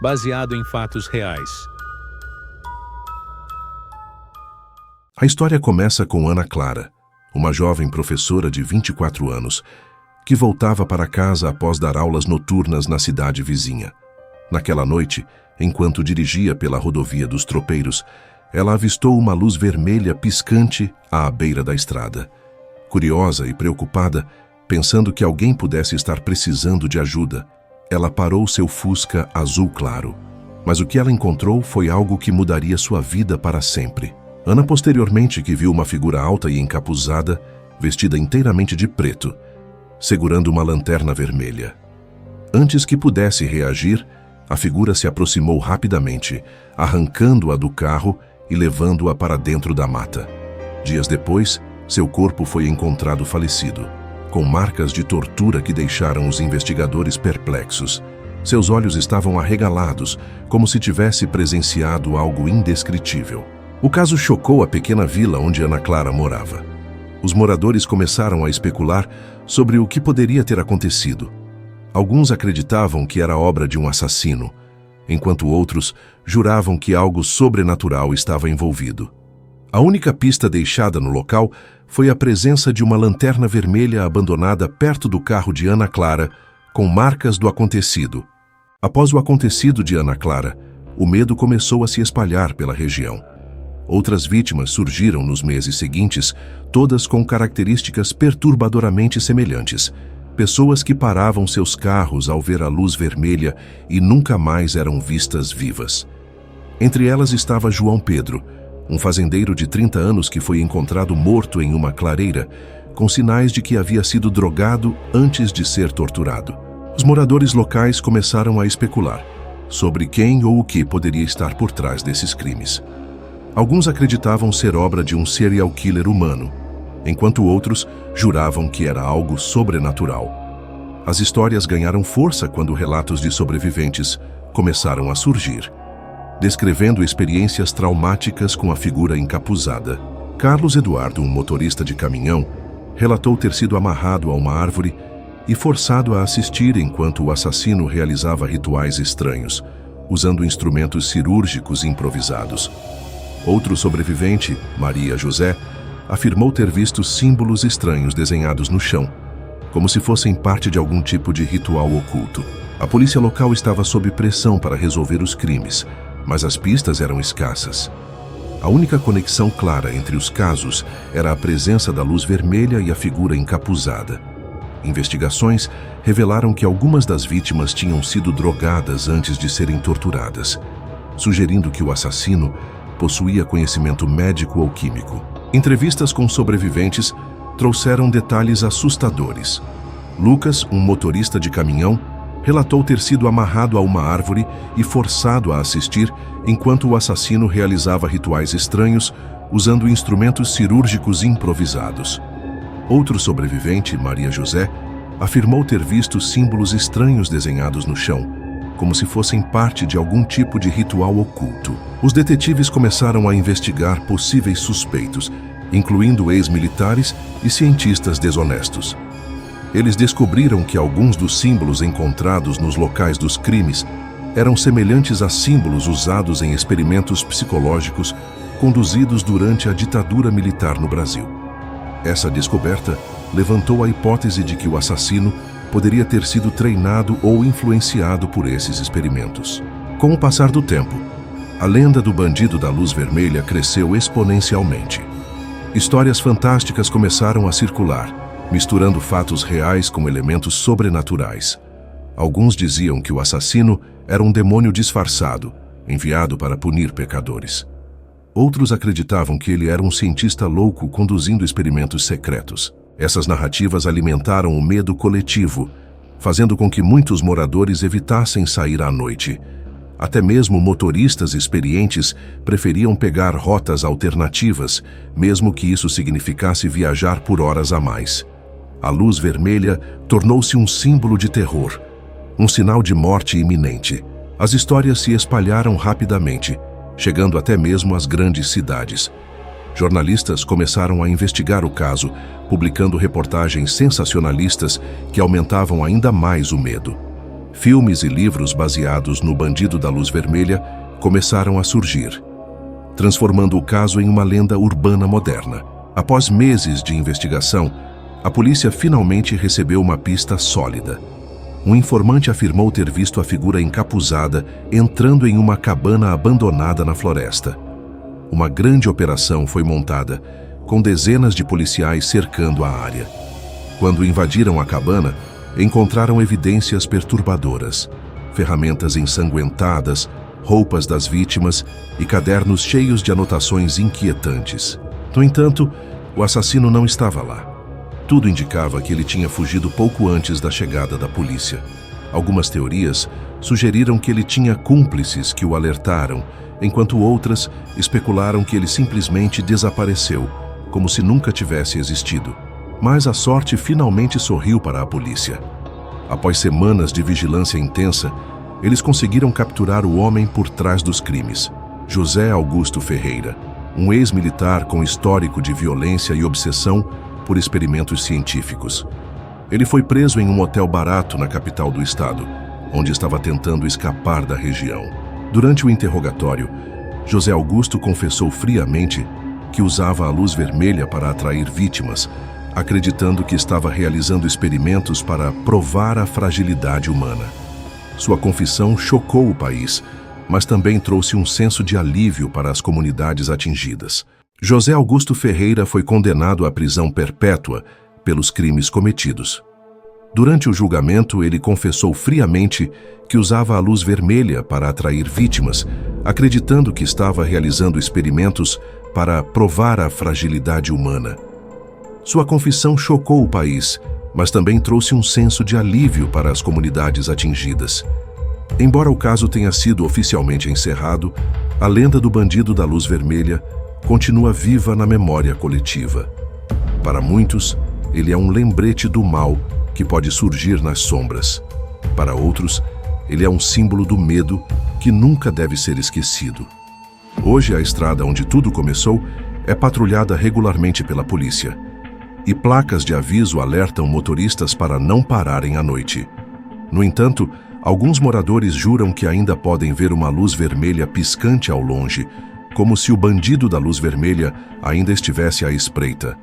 baseado em fatos reais. A história começa com Ana Clara, uma jovem professora de 24 anos, que voltava para casa após dar aulas noturnas na cidade vizinha. Naquela noite, enquanto dirigia pela rodovia dos Tropeiros, ela avistou uma luz vermelha piscante à beira da estrada. Curiosa e preocupada, pensando que alguém pudesse estar precisando de ajuda, ela parou seu Fusca azul claro. Mas o que ela encontrou foi algo que mudaria sua vida para sempre. Ana posteriormente que viu uma figura alta e encapuzada, vestida inteiramente de preto, segurando uma lanterna vermelha. Antes que pudesse reagir, a figura se aproximou rapidamente, arrancando-a do carro e levando-a para dentro da mata. Dias depois, seu corpo foi encontrado falecido, com marcas de tortura que deixaram os investigadores perplexos. Seus olhos estavam arregalados, como se tivesse presenciado algo indescritível. O caso chocou a pequena vila onde Ana Clara morava. Os moradores começaram a especular sobre o que poderia ter acontecido. Alguns acreditavam que era obra de um assassino, enquanto outros juravam que algo sobrenatural estava envolvido. A única pista deixada no local foi a presença de uma lanterna vermelha abandonada perto do carro de Ana Clara, com marcas do acontecido. Após o acontecido de Ana Clara, o medo começou a se espalhar pela região. Outras vítimas surgiram nos meses seguintes, todas com características perturbadoramente semelhantes. Pessoas que paravam seus carros ao ver a luz vermelha e nunca mais eram vistas vivas. Entre elas estava João Pedro, um fazendeiro de 30 anos que foi encontrado morto em uma clareira, com sinais de que havia sido drogado antes de ser torturado. Os moradores locais começaram a especular sobre quem ou o que poderia estar por trás desses crimes. Alguns acreditavam ser obra de um serial killer humano, enquanto outros juravam que era algo sobrenatural. As histórias ganharam força quando relatos de sobreviventes começaram a surgir, descrevendo experiências traumáticas com a figura encapuzada. Carlos Eduardo, um motorista de caminhão, relatou ter sido amarrado a uma árvore e forçado a assistir enquanto o assassino realizava rituais estranhos, usando instrumentos cirúrgicos improvisados. Outro sobrevivente, Maria José, afirmou ter visto símbolos estranhos desenhados no chão, como se fossem parte de algum tipo de ritual oculto. A polícia local estava sob pressão para resolver os crimes, mas as pistas eram escassas. A única conexão clara entre os casos era a presença da luz vermelha e a figura encapuzada. Investigações revelaram que algumas das vítimas tinham sido drogadas antes de serem torturadas, sugerindo que o assassino possuía conhecimento médico ou químico. Entrevistas com sobreviventes trouxeram detalhes assustadores. Lucas, um motorista de caminhão, relatou ter sido amarrado a uma árvore e forçado a assistir enquanto o assassino realizava rituais estranhos usando instrumentos cirúrgicos improvisados. Outro sobrevivente, Maria José, afirmou ter visto símbolos estranhos desenhados no chão, como se fossem parte de algum tipo de ritual oculto. Os detetives começaram a investigar possíveis suspeitos, incluindo ex-militares e cientistas desonestos. Eles descobriram que alguns dos símbolos encontrados nos locais dos crimes eram semelhantes a símbolos usados em experimentos psicológicos conduzidos durante a ditadura militar no Brasil. Essa descoberta levantou a hipótese de que o assassino poderia ter sido treinado ou influenciado por esses experimentos. Com o passar do tempo, a lenda do bandido da luz vermelha cresceu exponencialmente. Histórias fantásticas começaram a circular, misturando fatos reais com elementos sobrenaturais. Alguns diziam que o assassino era um demônio disfarçado, enviado para punir pecadores. Outros acreditavam que ele era um cientista louco conduzindo experimentos secretos. Essas narrativas alimentaram o medo coletivo, fazendo com que muitos moradores evitassem sair à noite. Até mesmo motoristas experientes preferiam pegar rotas alternativas, mesmo que isso significasse viajar por horas a mais. A luz vermelha tornou-se um símbolo de terror, um sinal de morte iminente. As histórias se espalharam rapidamente, chegando até mesmo às grandes cidades. Jornalistas começaram a investigar o caso, publicando reportagens sensacionalistas que aumentavam ainda mais o medo. filmes e livros baseados no Bandido da Luz Vermelha começaram a surgir, transformando o caso em uma lenda urbana moderna. Após meses de investigação, a polícia finalmente recebeu uma pista sólida. Um informante afirmou ter visto a figura encapuzada entrando em uma cabana abandonada na floresta. Uma grande operação foi montada, com dezenas de policiais cercando a área. Quando invadiram a cabana, encontraram evidências perturbadoras: ferramentas ensanguentadas, roupas das vítimas e cadernos cheios de anotações inquietantes. No entanto, o assassino não estava lá. Tudo indicava que ele tinha fugido pouco antes da chegada da polícia. Algumas teorias sugeriram que ele tinha cúmplices que o alertaram, enquanto outras especularam que ele simplesmente desapareceu, como se nunca tivesse existido. Mas a sorte finalmente sorriu para a polícia. Após semanas de vigilância intensa, eles conseguiram capturar o homem por trás dos crimes: José Augusto Ferreira, um ex-militar com histórico de violência e obsessão por experimentos científicos. Ele foi preso em um hotel barato na capital do estado, onde estava tentando escapar da região. Durante o interrogatório, José Augusto confessou friamente que usava a luz vermelha para atrair vítimas, acreditando que estava realizando experimentos para provar a fragilidade humana. Sua confissão chocou o país, mas também trouxe um senso de alívio para as comunidades atingidas. José Augusto Ferreira foi condenado à prisão perpétua pelos crimes cometidos. Durante o julgamento, ele confessou friamente que usava a luz vermelha para atrair vítimas, acreditando que estava realizando experimentos para provar a fragilidade humana. Sua confissão chocou o país, mas também trouxe um senso de alívio para as comunidades atingidas. Embora o caso tenha sido oficialmente encerrado, a lenda do Bandido da Luz Vermelha continua viva na memória coletiva. Para muitos, ele é um lembrete do mal que pode surgir nas sombras. Para outros, ele é um símbolo do medo que nunca deve ser esquecido. Hoje, a estrada onde tudo começou é patrulhada regularmente pela polícia, e placas de aviso alertam motoristas para não pararem à noite. No entanto, alguns moradores juram que ainda podem ver uma luz vermelha piscante ao longe, como se o Bandido da Luz Vermelha ainda estivesse à espreita.